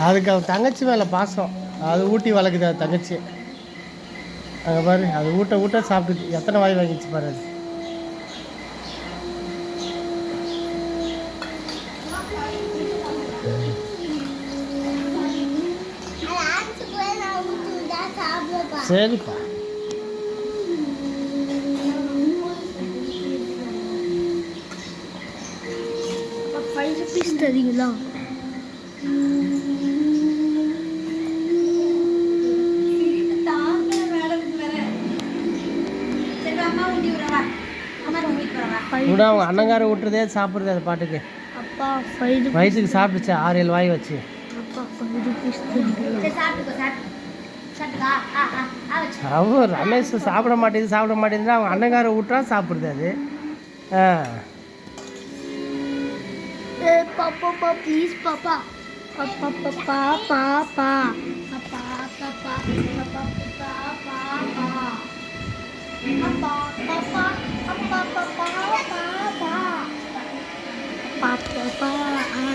அதுக்கு அவன் தங்கச்சி மேலே பாசம், அது ஊட்டி வளர்க்குது அது தங்கச்சி. அங்கே பாரு, அது ஊட்ட ஊட்ட சாப்பிட்டுச்சு. எத்தனை வாய் வாங்கிச்சு பாரு அது. சரிப்பா. ₹5 தரீங்களா? கூட அவங்க அண்ணங்கார விட்டுறதே சாப்பிட்றது அது பாட்டுக்கு. அப்பா 5 வயசுக்கு சாப்பிட்டுச்சு 6-7 வாய் வச்சு. அப்பா ₹5 அவன் ரமேஷ் சாப்பிட மாட்டேங்குதுன்னா அவங்க அண்ணங்கார விட்டுறா சாப்பிடுது அது. பாப்பா ப்ளீஸ் பாப்பா. பாப்பா பாப்பா பாப்பா பாப்பா பாப்பா பாப்பா பாப்பா அப்பா பாப்பா அப்பா பாப்பா பாப்பா பாப்பா